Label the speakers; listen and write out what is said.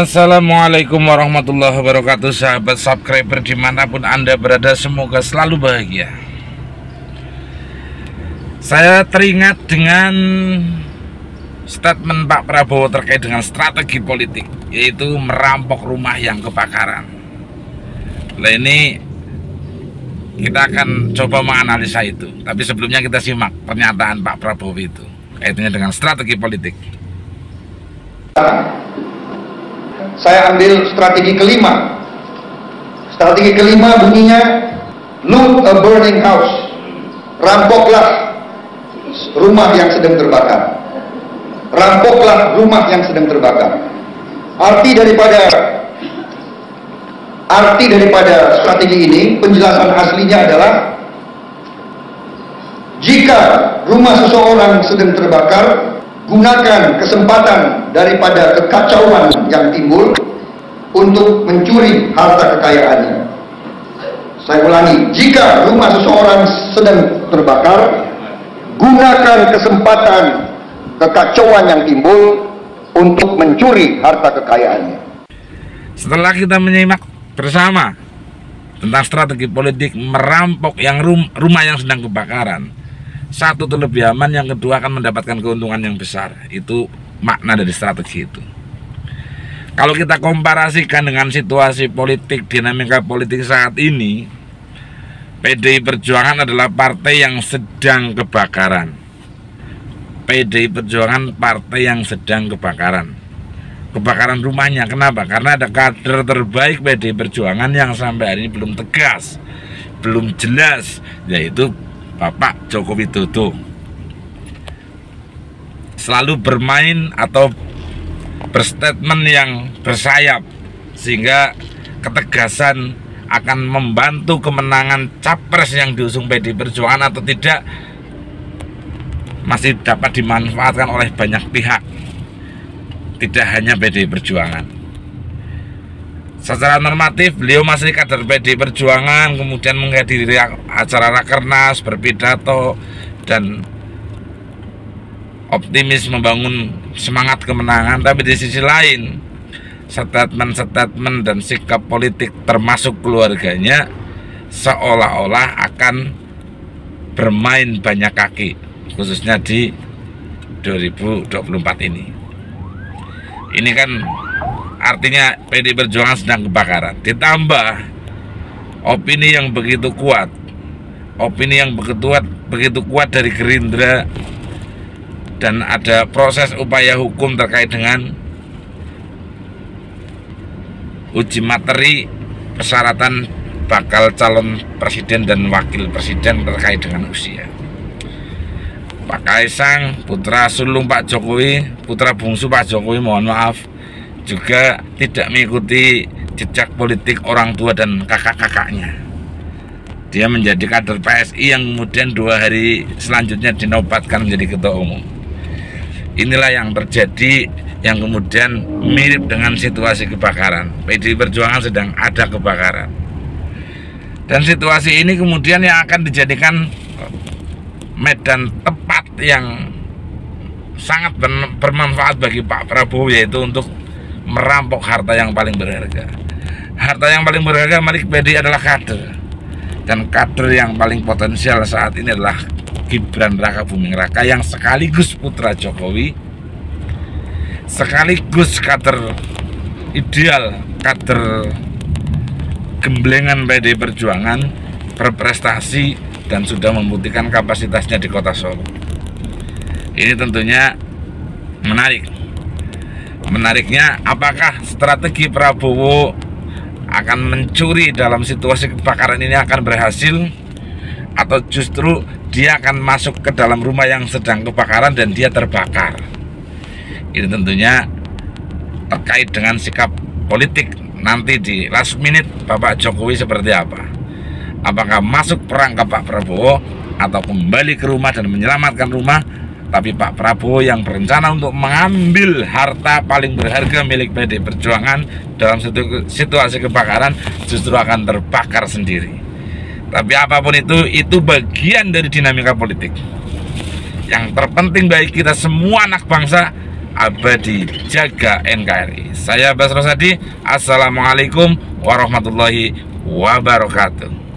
Speaker 1: Assalamualaikum warahmatullahi wabarakatuh, sahabat subscriber dimanapun Anda berada, semoga selalu bahagia. Saya teringat dengan statement Pak Prabowo terkait dengan strategi politik, yaitu merampok rumah yang kebakaran. Nah, ini kita akan coba menganalisa itu. Tapi sebelumnya kita simak pernyataan Pak Prabowo itu kaitannya dengan strategi politik.
Speaker 2: Saya ambil strategi kelima. Strategi kelima bunyinya loot a burning house. Rampoklah rumah yang sedang terbakar. Rampoklah rumah yang sedang terbakar. Arti daripada strategi ini, penjelasan aslinya adalah jika rumah seseorang sedang terbakar, gunakan kesempatan daripada kekacauan yang timbul untuk mencuri harta kekayaannya. Saya ulangi, jika rumah seseorang sedang terbakar, gunakan kesempatan kekacauan yang timbul untuk mencuri harta kekayaannya.
Speaker 1: Setelah kita menyimak bersama tentang strategi politik merampok rumah yang sedang kebakaran, satu itu lebih aman, yang kedua akan mendapatkan keuntungan yang besar. Itu makna dari strategi itu. Kalau kita komparasikan dengan situasi politik, dinamika politik saat ini, PDI Perjuangan adalah partai yang sedang kebakaran. PDI Perjuangan partai yang sedang kebakaran. Kebakaran rumahnya, kenapa? Karena ada kader terbaik PDI Perjuangan yang sampai hari ini belum tegas, belum jelas, yaitu Bapak Joko Widodo. Selalu bermain atau berstatement yang bersayap, sehingga ketegasan akan membantu kemenangan capres yang diusung PDI Perjuangan atau tidak masih dapat dimanfaatkan oleh banyak pihak, tidak hanya PDI Perjuangan. Secara normatif beliau masih kader PDI Perjuangan, kemudian menghadiri acara rakernas, berpidato, dan optimis membangun semangat kemenangan. Tapi di sisi lain, statement dan sikap politik termasuk keluarganya seolah-olah akan bermain banyak kaki, khususnya di 2024 ini. Ini kan artinya PDI Perjuangan sedang kebakaran. Ditambah opini yang begitu kuat, begitu kuat dari Gerindra, dan ada proses upaya hukum terkait dengan uji materi persyaratan bakal calon presiden dan wakil presiden terkait dengan usia. Pak Kaisang, putra sulung Pak Jokowi, putra bungsu Pak Jokowi, mohon maaf, juga tidak mengikuti jejak politik orang tua dan kakak-kakaknya. Dia menjadi kader PSI yang kemudian 2 hari selanjutnya dinobatkan menjadi ketua umum. Inilah yang terjadi, yang kemudian mirip dengan situasi kebakaran. PDI Perjuangan sedang ada kebakaran, dan situasi ini kemudian yang akan dijadikan medan tepat yang sangat bermanfaat bagi Pak Prabowo, yaitu untuk merampok harta yang paling berharga. Harta yang paling berharga milik PDI adalah kader, dan kader yang paling potensial saat ini adalah Gibran Raka Buming Raka, yang sekaligus putra Jokowi, sekaligus kader ideal, kader gemblengan PDI Perjuangan, berprestasi dan sudah membuktikan kapasitasnya di kota Solo. Ini tentunya menarik. Menariknya, apakah strategi Prabowo akan mencuri dalam situasi kebakaran ini akan berhasil, atau justru dia akan masuk ke dalam rumah yang sedang kebakaran dan dia terbakar? Ini tentunya terkait dengan sikap politik nanti di last minute Bapak Jokowi seperti apa. Apakah masuk perangkap Pak Prabowo atau kembali ke rumah dan menyelamatkan rumah, tapi Pak Prabowo yang berencana untuk mengambil harta paling berharga milik PDI Perjuangan dalam situasi kebakaran justru akan terbakar sendiri. Tapi apapun itu bagian dari dinamika politik. Yang terpenting bagi kita semua anak bangsa abadi, jaga NKRI. Saya Basro Sadi, assalamualaikum warahmatullahi wabarakatuh.